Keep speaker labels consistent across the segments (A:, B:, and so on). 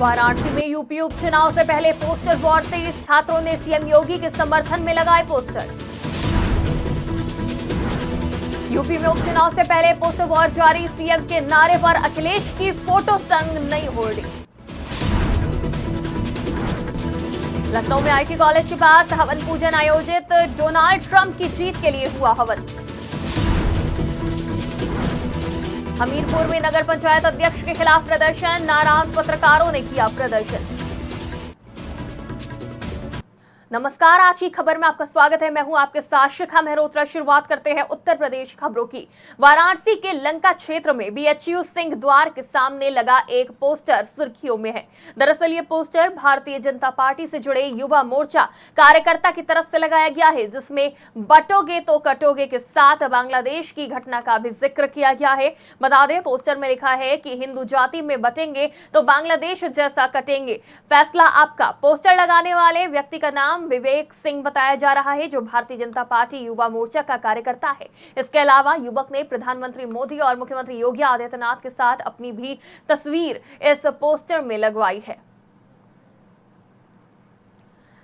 A: वाराणसी में यूपी उपचुनाव से पहले पोस्टर वॉर तेज, छात्रों ने सीएम योगी के समर्थन में लगाए पोस्टर। यूपी में उपचुनाव से पहले पोस्टर वॉर जारी, सीएम के नारे पर अखिलेश की फोटो संग नई होर्डिंग। लखनऊ में आईटी कॉलेज के पास हवन पूजन आयोजित, डोनाल्ड ट्रंप की जीत के लिए हुआ हवन। हमीरपुर में नगर पंचायत अध्यक्ष के खिलाफ प्रदर्शन, नाराज पत्रकारों ने किया प्रदर्शन। नमस्कार, आज की खबर में आपका स्वागत है। मैं हूं आपके साथ शिखा मेहरोत्रा। शुरुआत करते हैं उत्तर प्रदेश खबरों की। वाराणसी के लंका क्षेत्र में बीएचयू सिंह द्वार के सामने लगा एक पोस्टर सुर्खियों में है। दरअसल ये पोस्टर भारतीय जनता पार्टी से जुड़े युवा मोर्चा कार्यकर्ता की तरफ से लगाया गया है, जिसमें बटोगे तो कटोगे के साथ बांग्लादेश की घटना का भी जिक्र किया गया है। बता दें, पोस्टर में लिखा है कि हिंदू जाति में बटेंगे तो बांग्लादेश जैसा कटेंगे, फैसला आपका। पोस्टर लगाने वाले व्यक्ति का नाम विवेक सिंह बताया जा रहा है, जो भारतीय जनता पार्टी युवा मोर्चा का कार्यकर्ता है। इसके अलावा युवक ने प्रधानमंत्री मोदी और मुख्यमंत्री योगी आदित्यनाथ के साथ अपनी भी तस्वीर इस पोस्टर में लगवाई है।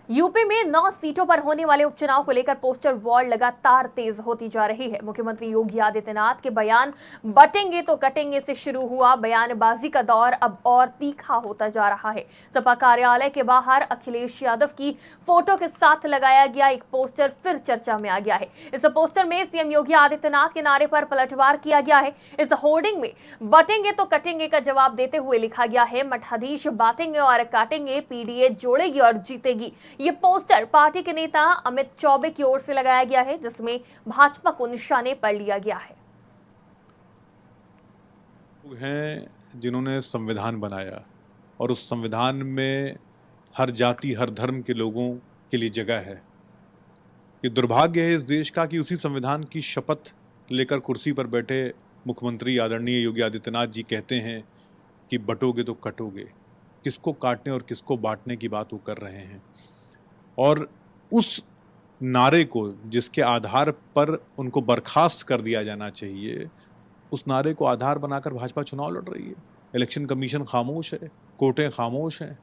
A: यूपी में 9 सीटों पर होने वाले उपचुनाव को लेकर पोस्टर वॉर लगातार तेज होती जा रही है। मुख्यमंत्री योगी आदित्यनाथ के बयान बटेंगे तो कटेंगे से शुरू हुआ बयानबाजी का दौर अब और तीखा होता जा रहा है। सपा कार्यालय के बाहर अखिलेश यादव की फोटो के साथ लगाया गया एक पोस्टर फिर चर्चा में आ गया है। इस पोस्टर में सीएम योगी आदित्यनाथ के नारे पर पलटवार किया गया है। इस होर्डिंग में बटेंगे तो कटेंगे का जवाब देते हुए लिखा गया है, मठाधीश बांटेंगे और काटेंगे, पीडीए जोड़ेगी और जीतेगी। ये पोस्टर पार्टी के नेता अमित चौबे की ओर से लगाया गया है, जिसमें भाजपा को निशाने पर लिया गया है।
B: लोग हैं जिन्होंने संविधान बनाया और उस संविधान में हर जाति हर धर्म के लोगों के लिए जगह है। ये दुर्भाग्य है इस देश का कि उसी संविधान की शपथ लेकर कुर्सी पर बैठे मुख्यमंत्री आदरणीय योगी आदित्यनाथ जी कहते हैं कि बटोगे तो कटोगे। किसको काटने और किसको बांटने की बात वो कर रहे हैं। और उस नारे को जिसके आधार पर उनको बर्खास्त कर दिया जाना चाहिए, उस नारे को आधार बनाकर भाजपा चुनाव लड़ रही है। इलेक्शन कमीशन खामोश है, कोर्टें खामोश हैं।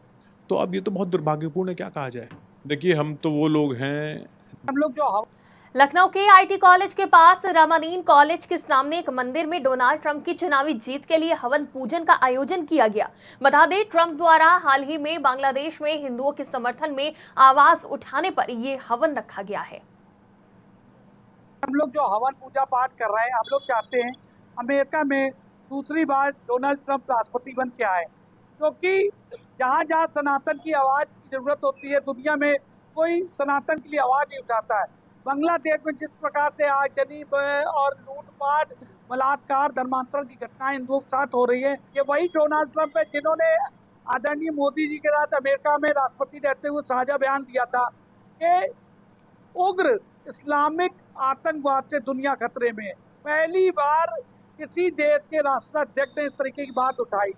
B: तो अब ये तो बहुत दुर्भाग्यपूर्ण है, क्या कहा जाए। देखिए, हम तो वो लोग हैं, हम लोग जो
A: लखनऊ के आईटी कॉलेज के पास रामादीन कॉलेज के सामने एक मंदिर में डोनाल्ड ट्रंप की चुनावी जीत के लिए हवन पूजन का आयोजन किया गया। बता दें, ट्रंप द्वारा हाल ही में बांग्लादेश में हिंदुओं के समर्थन में आवाज उठाने पर यह हवन रखा गया है।
C: हम लोग जो हवन पूजा पाठ कर रहे हैं, हम लोग चाहते हैं अमेरिका में दूसरी बार डोनाल्ड ट्रंप राष्ट्रपति बन के आए, क्योंकि जहाँ जहाँ सनातन की आवाज की जरूरत होती है, दुनिया में कोई सनातन के लिए आवाज नहीं उठाता है। बांग्लादेश में जिस प्रकार से आगजनी और लूटपाट, बलात्कार, धर्मांतरण की घटनाएं हिंदुओं के साथ हो रही है, ये वही डोनाल्ड ट्रंप है जिन्होंने आदरणीय मोदी जी के साथ अमेरिका में राष्ट्रपति रहते हुए साझा बयान दिया था कि उग्र इस्लामिक आतंकवाद से दुनिया खतरे में है। पहली बार किसी देश के राष्ट्राध्यक्ष ने इस तरीके की बात उठाई।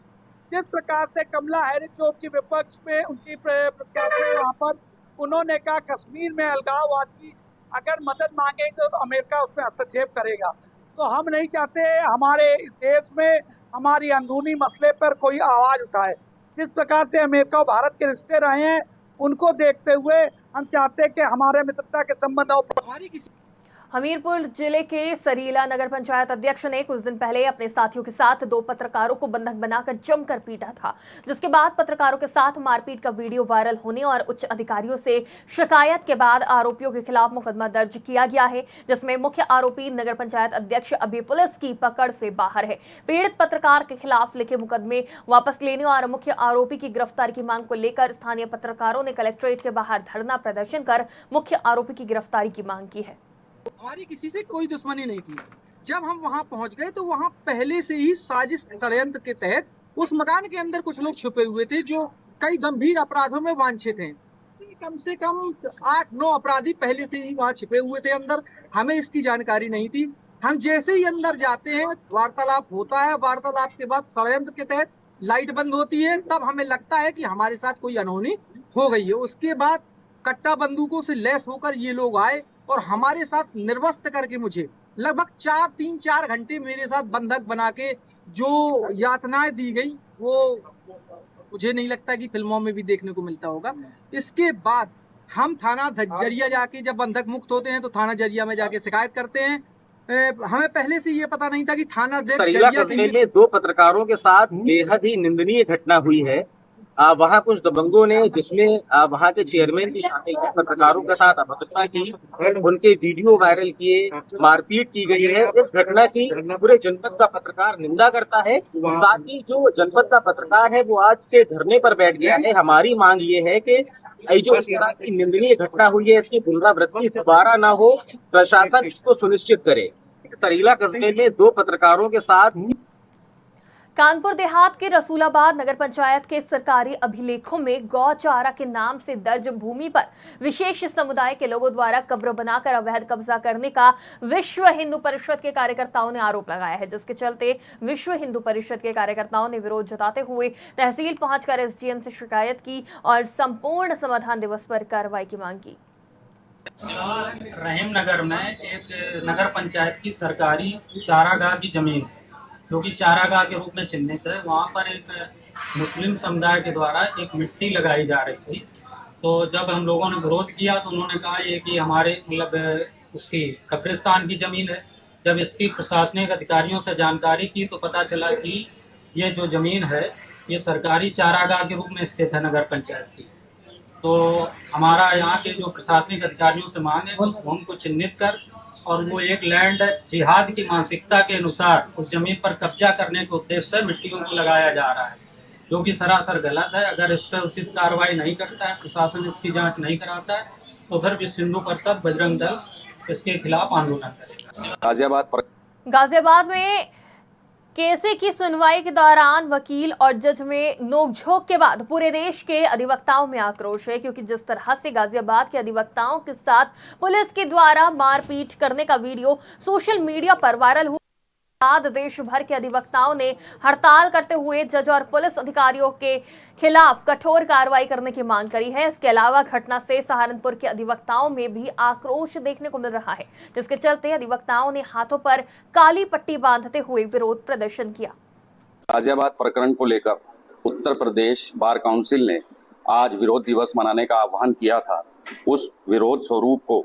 C: जिस प्रकार से कमला हैरिस जो उनकी विपक्ष में उनकी प्रत्याशी वहाँ पर उन्होंने कहा कश्मीर में अलगाववाद की अगर मदद मांगेंगे तो अमेरिका उसमें हस्तक्षेप करेगा। तो हम नहीं चाहते हमारे इस देश में हमारी अंदरूनी मसले पर कोई आवाज उठाए। जिस प्रकार से अमेरिका और भारत के रिश्ते रहे हैं, उनको देखते हुए हम चाहते हैं कि हमारे मित्रता के संबंध और
A: हमीरपुर जिले के सरीला नगर पंचायत अध्यक्ष ने कुछ दिन पहले अपने साथियों के साथ 2 पत्रकारों को बंधक बनाकर जमकर पीटा था, जिसके बाद पत्रकारों के साथ मारपीट का वीडियो वायरल होने और उच्च अधिकारियों से शिकायत के बाद आरोपियों के खिलाफ मुकदमा दर्ज किया गया है, जिसमें मुख्य आरोपी नगर पंचायत अध्यक्ष अभी पुलिस की पकड़ से बाहर है। पीड़ित पत्रकार के खिलाफ लिखे मुकदमे वापस लेने और मुख्य आरोपी की गिरफ्तारी की मांग को लेकर स्थानीय पत्रकारों ने कलेक्ट्रेट के बाहर धरना प्रदर्शन कर मुख्य आरोपी की गिरफ्तारी की मांग की है।
D: हमारी किसी से कोई दुश्मनी नहीं थी। जब हम वहां पहुंच गए तो वहां पहले से ही साजिश षड्यंत्र के तहत उस मकान के अंदर कुछ लोग छुपे हुए थे जो कई गंभीर अपराधों में वांछित हैं। कम से कम 8-9 अपराधी पहले से ही वहां छिपे हुए थे अंदर। हमें इसकी जानकारी नहीं थी। हम जैसे ही अंदर जाते हैं, वार्तालाप होता है, वार्तालाप के बाद षड्यंत्र के तहत लाइट बंद होती है, तब हमें लगता है कि हमारे साथ कोई अनहोनी हो गई है। उसके बाद कट्टा बंदूकों से लैस होकर ये लोग आए और हमारे साथ निर्वस्त्र करके मुझे लगभग 3-4 घंटे मेरे साथ बंधक बना के जो यातनाएं दी गई वो मुझे नहीं लगता कि फिल्मों में भी देखने को मिलता होगा। इसके बाद हम थाना जरिया जाके जब बंधक मुक्त होते हैं तो थाना जरिया में जाके शिकायत करते हैं। हमें पहले से ये पता नहीं था कि थाना
E: सरीला कस्बे में 2 पत्रकारों के साथ बेहद ही निंदनीय घटना हुई है। वहां कुछ दबंगों ने, जिसमें वहां के चेयरमैन भी शामिल हैं, पत्रकारों के साथ अभद्रता की, उनके वीडियो वायरल किए, मारपीट की गई है। इस घटना की पूरे जनपद का पत्रकार निंदा करता है। ताकि जो जनपद का पत्रकार है वो आज से धरने पर बैठ गया है। हमारी मांग ये है कि जो इस तरह की निंदनीय घटना हुई है इसकी पुनरावृत्ति दोबारा ना हो, प्रशासन इसको सुनिश्चित करे। सरीला कस्बे में 2 पत्रकारों के साथ
A: कानपुर देहात के रसूलाबाद नगर पंचायत के सरकारी अभिलेखों में गौचारा के नाम से दर्ज भूमि पर विशेष समुदाय के लोगों द्वारा कब्र बनाकर अवैध कब्जा करने का विश्व हिंदू परिषद के कार्यकर्ताओं ने आरोप लगाया है, जिसके चलते विश्व हिंदू परिषद के कार्यकर्ताओं ने विरोध जताते हुए तहसील पहुंचकर एसडीएम से शिकायत की और संपूर्ण समाधान दिवस पर कार्रवाई की मांग की।
F: रहीम नगर में एक नगर पंचायत की सरकारी चारागाह की जमीन है जो कि चारागाह के रूप में चिन्हित है। वहाँ पर एक मुस्लिम समुदाय के द्वारा एक मिट्टी लगाई जा रही थी। तो जब हम लोगों ने विरोध किया तो उन्होंने कहा ये कि हमारे मतलब उसकी कब्रिस्तान की ज़मीन है। जब इसकी प्रशासनिक अधिकारियों से जानकारी की तो पता चला कि ये जो ज़मीन है ये सरकारी चारागाह के रूप में स्थित है नगर पंचायत की। तो हमारा यहाँ के जो प्रशासनिक अधिकारियों से मांग है उस भूमि को चिन्हित कर और वो एक लैंड जिहाद की मानसिकता के अनुसार उस जमीन पर कब्जा करने के उद्देश्य से मिट्टियों को लगाया जा रहा है, जो कि सरासर गलत है। अगर इस पर उचित कार्रवाई नहीं करता है, प्रशासन इसकी जांच नहीं कराता है, तो फिर विश्व हिंदू परिषद बजरंग दल इसके खिलाफ आंदोलन करेगा।
A: गाजियाबाद में केसे की सुनवाई के दौरान वकील और जज में नोकझोंक के बाद पूरे देश के अधिवक्ताओं में आक्रोश है, क्योंकि जिस तरह से गाजियाबाद के अधिवक्ताओं के साथ पुलिस के द्वारा मारपीट करने का वीडियो सोशल मीडिया पर वायरल हुआ बाद देश भर के अधिवक्ताओं ने हड़ताल करते हुए जज और पुलिस अधिकारियों के खिलाफ कठोर कार्रवाई करने की मांग करी है। इसके अलावा घटना से सहारनपुर के अधिवक्ताओं में भी आक्रोश देखने को मिल रहा है, जिसके चलते अधिवक्ताओं ने हाथों पर काली पट्टी बांधते हुए विरोध प्रदर्शन किया।
G: गाजियाबाद प्रकरण को लेकर उत्तर प्रदेश बार काउंसिल ने आज विरोध दिवस मनाने का आह्वान किया था। उस विरोध स्वरूप को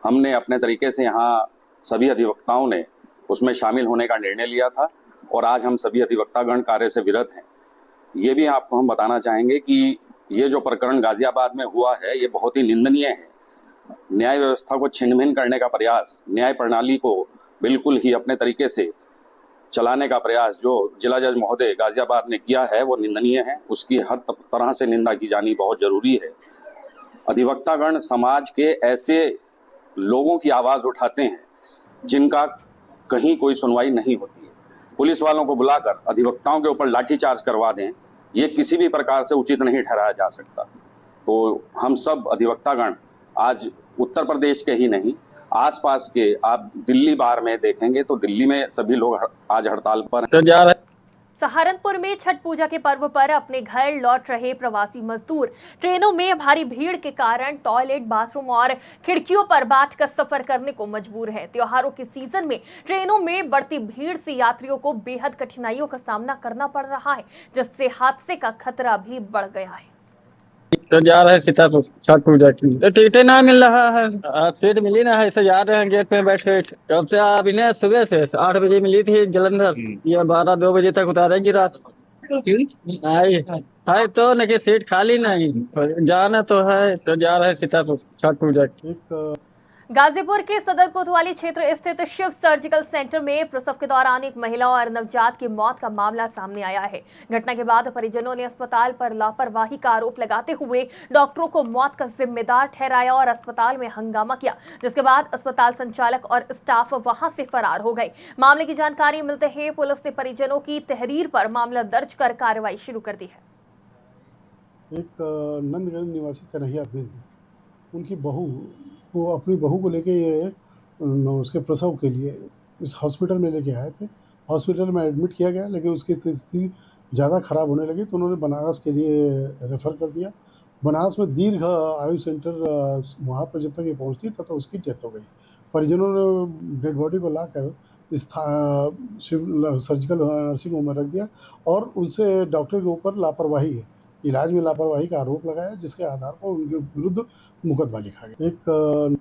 G: हमने अपने तरीके से यहाँ सभी अधिवक्ताओं ने उसमें शामिल होने का निर्णय लिया था और आज हम सभी अधिवक्तागण कार्य से विरत हैं। ये भी आपको हम बताना चाहेंगे कि ये जो प्रकरण गाजियाबाद में हुआ है ये बहुत ही निंदनीय है। न्याय व्यवस्था को छिन्न भिन्न करने का प्रयास, न्याय प्रणाली को बिल्कुल ही अपने तरीके से चलाने का प्रयास जो जिला जज महोदय गाजियाबाद ने किया है वो निंदनीय है। उसकी हर तरह से निंदा की जानी बहुत जरूरी है। अधिवक्तागण समाज के ऐसे लोगों की आवाज़ उठाते हैं जिनका कहीं कोई सुनवाई नहीं होती है। पुलिस वालों को बुलाकर अधिवक्ताओं के ऊपर लाठीचार्ज करवा दें, ये किसी भी प्रकार से उचित नहीं ठहराया जा सकता। तो हम सब अधिवक्तागण आज उत्तर प्रदेश के ही नहीं, आसपास के आप दिल्ली बार में देखेंगे तो दिल्ली में सभी लोग आज हड़ताल पर हैं।
A: सहारनपुर में छठ पूजा के पर्व पर अपने घर लौट रहे प्रवासी मजदूर ट्रेनों में भारी भीड़ के कारण टॉयलेट, बाथरूम और खिड़कियों पर बैठकर सफर करने को मजबूर है। त्योहारों के सीजन में ट्रेनों में बढ़ती भीड़ से यात्रियों को बेहद कठिनाइयों का सामना करना पड़ रहा है, जिससे हादसे का खतरा भी बढ़ गया है।
H: तो जा रहे सीतापुर छठ पूजा की, तो टिकटें ना मिल रहा है। सीट मिली ना है, ऐसे जा रहे हैं गेट पे बैठ के। कब से आप इन्हें सुबह से 8 बजे मिली थी जलंधर, ये 12-2 बजे तक उतारेगी रात। है तो लेकिन सीट खाली नहीं, जाना तो है, तो जा रहे सीतापुर छठ पूजा की।
A: गाजीपुर के सदर कोतवाली क्षेत्र स्थित शिव सर्जिकल सेंटर में प्रसव के दौरान एक महिला और नवजात की मौत का मामला सामने आया है। घटना के बाद परिजनों ने अस्पताल पर लापरवाही का आरोप लगाते हुए डॉक्टरों को मौत का जिम्मेदार ठहराया और अस्पताल में हंगामा किया, जिसके बाद अस्पताल संचालक और स्टाफ वहां से फरार हो गए। मामले की जानकारी मिलते ही पुलिस ने परिजनों की तहरीर पर मामला दर्ज कर कार्रवाई शुरू कर दी है।
I: एक नंदगंज निवासी कन्हैया बिंद, उनकी बहू वो अपनी बहू को लेके उसके प्रसव के लिए इस हॉस्पिटल में लेके आए थे। हॉस्पिटल में एडमिट किया गया, लेकिन उसकी स्थिति ज़्यादा ख़राब होने लगी तो उन्होंने बनारस के लिए रेफ़र कर दिया। बनारस में दीर्घ आयु सेंटर वहाँ पर जब तक ये पहुँचती था तो उसकी डेथ हो गई। परिजनों ने डेड बॉडी को लाकर इस सर्जिकल नर्सिंग होम में रख दिया और उनसे डॉक्टर के ऊपर लापरवाही है इलाज में लापरवाही का आरोप लगाया, जिसके आधार पर उनके विरुद्ध मुकदमा लिखा गया। एक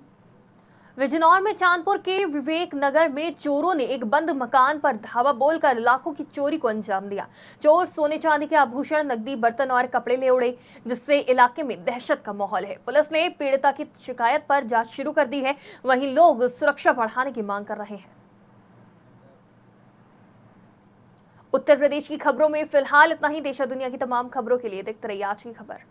A: बिजनौर में चांदपुर के विवेक नगर में चोरों ने एक बंद मकान पर धावा बोलकर लाखों की चोरी को अंजाम दिया। चोर सोने चांदी के आभूषण, नकदी, बर्तन और कपड़े ले उड़े, जिससे इलाके में दहशत का माहौल है। पुलिस ने पीड़िता की शिकायत पर जांच शुरू कर दी है। वहीं लोग सुरक्षा बढ़ाने की मांग कर रहे हैं। उत्तर प्रदेश की खबरों में फिलहाल इतना ही। देश और दुनिया की तमाम खबरों के लिए देखते रहिए आज की खबर।